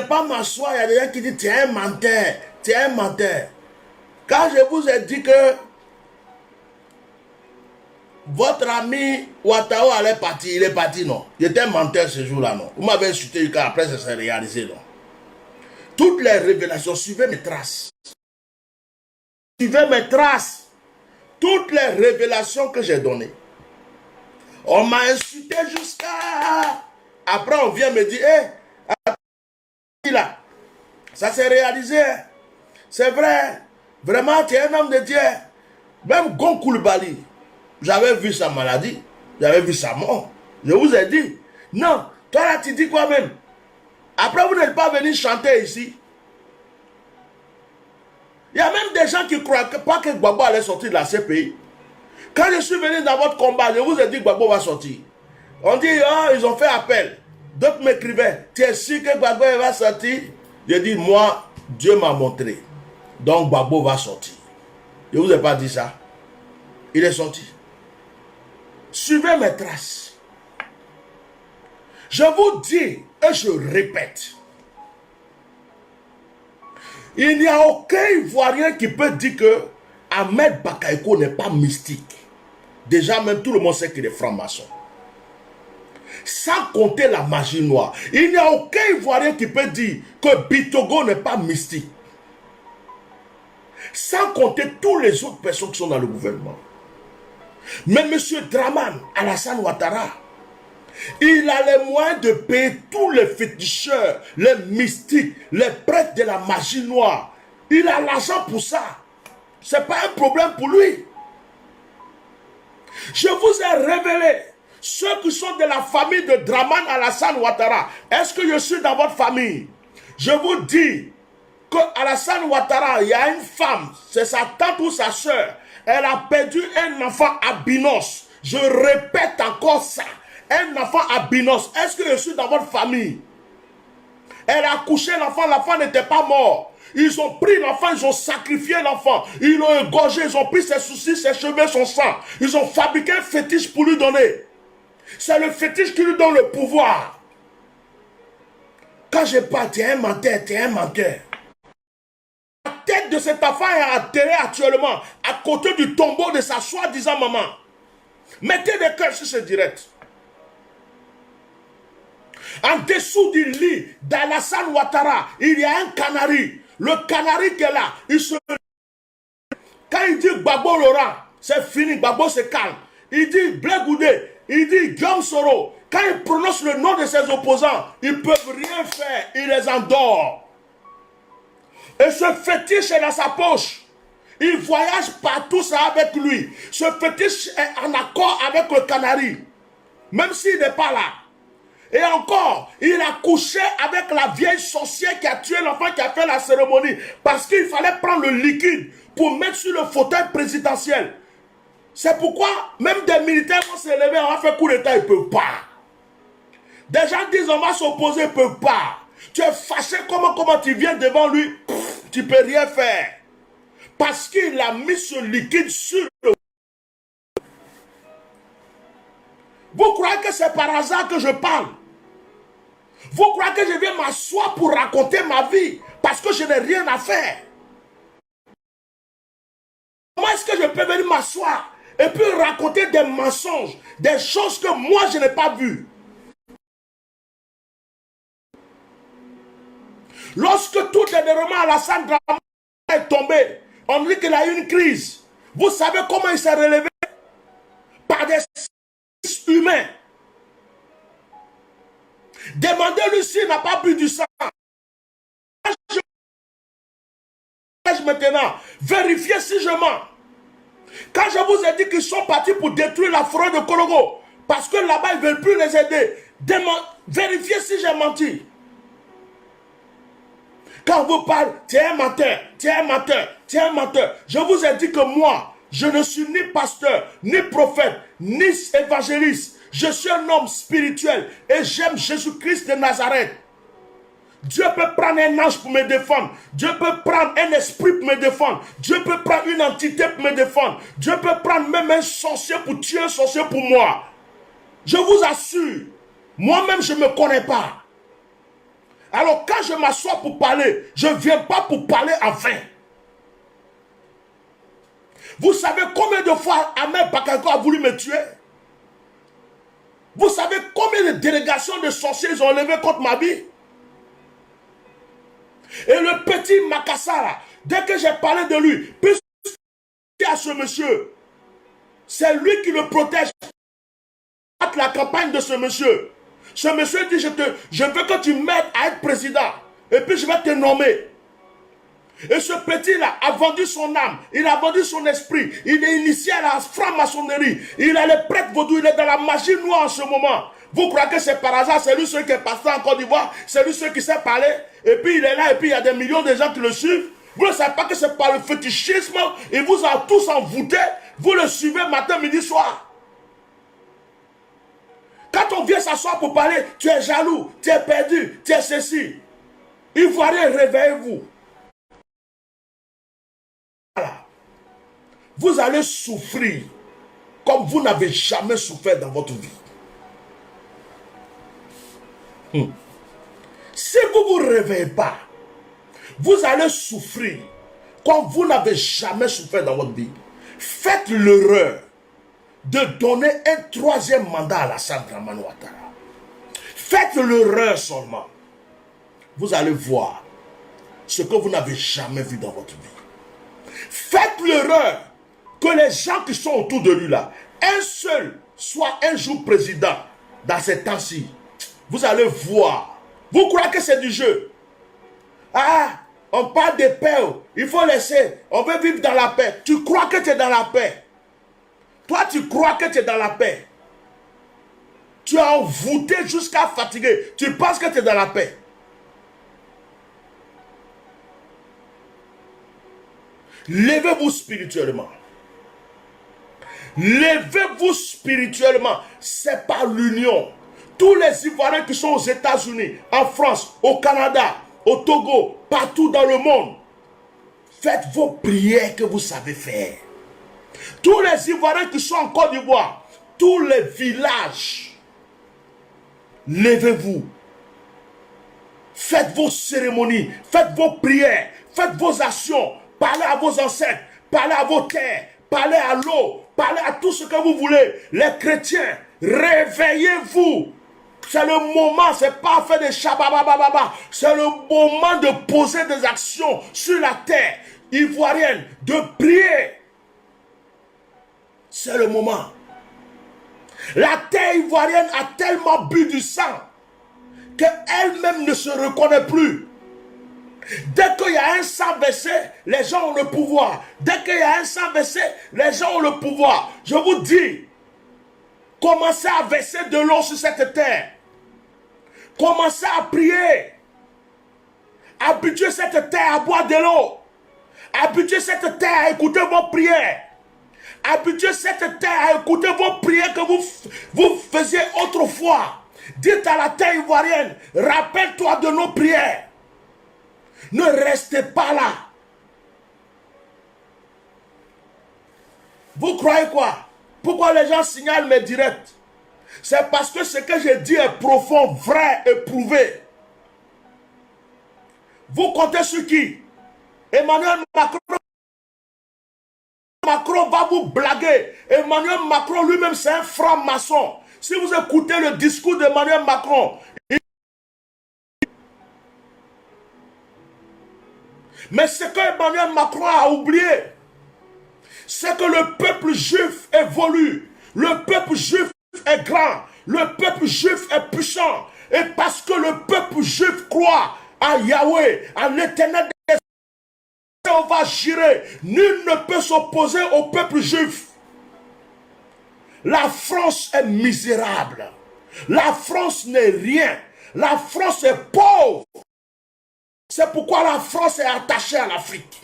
pas m'asseoir, il y a des gens qui disent, tu es un menteur, tu es un menteur. Quand je vous ai dit que votre ami Ouattara allait partir, il est parti, non. Il était un menteur ce jour-là, non. Vous m'avez insulté, après ça s'est réalisé, non. Toutes les révélations, suivez mes traces. Suivez mes traces. Toutes les révélations que j'ai données. On m'a insulté jusqu'à... Après, on vient me dire, hé, là, ça s'est réalisé. C'est vrai. Vraiment, tu es un homme de Dieu. Même Gon Koulibaly, j'avais vu sa maladie, j'avais vu sa mort. Je vous ai dit, non, toi là, tu dis quoi même? Après, vous n'êtes pas venu chanter ici. Il y a même des gens qui ne croient pas que Gbagbo allait sortir de la CPI. Quand je suis venu dans votre combat, je vous ai dit que Gbagbo va sortir. On dit, oh, ils ont fait appel. D'autres m'écrivaient, tu es sûr que Gbagbo va sortir? J'ai dit, moi, Dieu m'a montré. Donc Gbagbo va sortir. Je ne vous ai pas dit ça. Il est sorti. Suivez mes traces. Je vous dis et je répète. Il n'y a aucun Ivoirien qui peut dire que Ahmed Bakaïko n'est pas mystique. Déjà, même tout le monde sait qu'il est franc-maçon. Sans compter la magie noire. Il n'y a aucun Ivoirien qui peut dire que Bitogo n'est pas mystique. Sans compter toutes les autres personnes qui sont dans le gouvernement. Mais M. Dramane Alassane Ouattara, il a les moyens de payer tous les féticheurs, les mystiques, les prêtres de la magie noire. Il a l'argent pour ça. Ce n'est pas un problème pour lui. Je vous ai révélé ceux qui sont de la famille de Dramane Alassane Ouattara. Est-ce que je suis dans votre famille? Je vous dis que Alassane Ouattara, il y a une femme, c'est sa tante ou sa soeur. Elle a perdu un enfant à Binos. Je répète encore ça. Un enfant à Binos. Est-ce que je suis dans votre famille? Elle a accouché l'enfant n'était pas mort. Ils ont pris l'enfant, ils ont sacrifié l'enfant. Ils l'ont égorgé, ils ont pris ses soucis, ses cheveux, son sang. Ils ont fabriqué un fétiche pour lui donner. C'est le fétiche qui lui donne le pouvoir. Quand je parle, tu es un menteur, tu es un menteur. La tête de cet enfant est enterrée actuellement à côté du tombeau de sa soi-disant maman. Mettez des cœurs sur ce direct. En dessous du lit d'Alassane Ouattara, il y a un canari. Le canari qui est là, quand il dit Gbagbo Laurent, c'est fini, Gbagbo se calme. Il dit Blé Goudé, il dit Guillaume Soro. Quand il prononce le nom de ses opposants, ils ne peuvent rien faire, il les endort. Et ce fétiche est dans sa poche. Il voyage partout ça avec lui. Ce fétiche est en accord avec le canari. Même s'il n'est pas là. Et encore, il a couché avec la vieille sorcière qui a tué l'enfant qui a fait la cérémonie. Parce qu'il fallait prendre le liquide pour mettre sur le fauteuil présidentiel. C'est pourquoi même des militaires vont se lever, on va faire coup d'état, ils ne peuvent pas. Des gens disent on va s'opposer, ils ne peuvent pas. Tu es fâché, comment tu viens devant lui, tu ne peux rien faire. Parce qu'il a mis ce liquide sur le... Vous croyez que c'est par hasard que je parle? Vous croyez que je viens m'asseoir pour raconter ma vie parce que je n'ai rien à faire? Comment est-ce que je peux venir m'asseoir et puis raconter des mensonges, des choses que moi je n'ai pas vues? Lorsque tout dernièrement Alassane Dramane est tombé, on dit qu'il a eu une crise. Vous savez comment il s'est relevé? Par des humains. Demandez-lui s'il n'a pas bu du sang. Maintenant, vérifiez si je mens. Quand je vous ai dit qu'ils sont partis pour détruire la forêt de Kologo, parce que là-bas ils ne veulent plus les aider, vérifiez si j'ai menti. Quand on vous parle, tu es un menteur, tu es un menteur, tu es un menteur. Je vous ai dit que moi, je ne suis ni pasteur, ni prophète, ni évangéliste. Je suis un homme spirituel et j'aime Jésus-Christ de Nazareth. Dieu peut prendre un ange pour me défendre. Dieu peut prendre un esprit pour me défendre. Dieu peut prendre une entité pour me défendre. Dieu peut prendre même un sorcier pour tuer un sorcier pour moi. Je vous assure, moi-même je ne me connais pas. Alors quand je m'assois pour parler, je ne viens pas pour parler en vain. Vous savez combien de fois Ahmed Bakayoko a voulu me tuer? Vous savez combien de délégations de sorciers ont levé contre ma vie? Et le petit Makassara, dès que j'ai parlé de lui, puisque à ce monsieur, c'est lui qui le protège. La campagne de ce monsieur. Ce monsieur dit, je veux que tu m'aides à être président. Et puis je vais te nommer. Et ce petit-là a vendu son âme. Il a vendu son esprit. Il est initié à la franc-maçonnerie. Il est le prêtre vaudou. Il est dans la magie noire en ce moment. Vous croyez que c'est par hasard? C'est lui seul qui est pasteur en Côte d'Ivoire. C'est lui seul qui sait parler. Et puis il est là. Et puis il y a des millions de gens qui le suivent. Vous ne savez pas que c'est par le fétichisme. Il vous a tous envoûté. Vous le suivez matin, midi, soir. Quand on vient s'asseoir pour parler, tu es jaloux, tu es perdu, tu es ceci. Ivoirien, réveillez-vous. Voilà. Vous allez souffrir comme vous n'avez jamais souffert dans votre vie. Si vous ne vous réveillez pas, vous allez souffrir comme vous n'avez jamais souffert dans votre vie. Faites l'erreur de donner un troisième mandat à Alassane Dramane Ouattara. Faites l'erreur seulement. Vous allez voir ce que vous n'avez jamais vu dans votre vie. Faites l'erreur que les gens qui sont autour de lui là, un seul soit un jour président dans ces temps-ci. Vous allez voir. Vous croyez que c'est du jeu? Ah, on parle de paix. Il faut laisser. On veut vivre dans la paix. Tu crois que tu es dans la paix? Toi, tu crois que tu es dans la paix. Tu es envoûté jusqu'à fatiguer. Tu penses que tu es dans la paix. Levez-vous spirituellement. Levez-vous spirituellement. C'est par l'union. Tous les Ivoiriens qui sont aux États-Unis, en France, au Canada, au Togo, partout dans le monde, faites vos prières que vous savez faire. Tous les Ivoiriens qui sont en Côte d'Ivoire, tous les villages, levez-vous. Faites vos cérémonies, faites vos prières, faites vos actions, parlez à vos ancêtres, parlez à vos terres, parlez à l'eau, parlez à tout ce que vous voulez. Les chrétiens, réveillez-vous. C'est le moment, c'est pas faire des chababababa. C'est le moment de poser des actions sur la terre ivoirienne, de prier. C'est le moment. La terre ivoirienne a tellement bu du sang qu'elle-même ne se reconnaît plus. Dès qu'il y a un sang versé, les gens ont le pouvoir. Dès qu'il y a un sang versé, les gens ont le pouvoir. Je vous dis, commencez à verser de l'eau sur cette terre. Commencez à prier. Habituez cette terre à boire de l'eau. Habituez cette terre à écouter vos prières. Habituez cette terre à écouter vos prières que vous faisiez autrefois. Dites à la terre ivoirienne, rappelle-toi de nos prières. Ne restez pas là. Vous croyez quoi? Pourquoi les gens signalent mes directs? C'est parce que ce que je dis est profond, vrai, éprouvé. Vous comptez sur qui? Emmanuel Macron va vous blaguer. Emmanuel Macron lui-même c'est un franc-maçon. Si vous écoutez le discours d'Emmanuel Macron, mais ce que Emmanuel Macron a oublié, c'est que le peuple juif évolue. Le peuple juif est grand. Le peuple juif est puissant. Et parce que le peuple juif croit à Yahweh, à l'Éternel des cieux, on va gérer. Nul ne peut s'opposer au peuple juif. La France est misérable. La France n'est rien. La France est pauvre. C'est pourquoi la France est attachée à l'Afrique.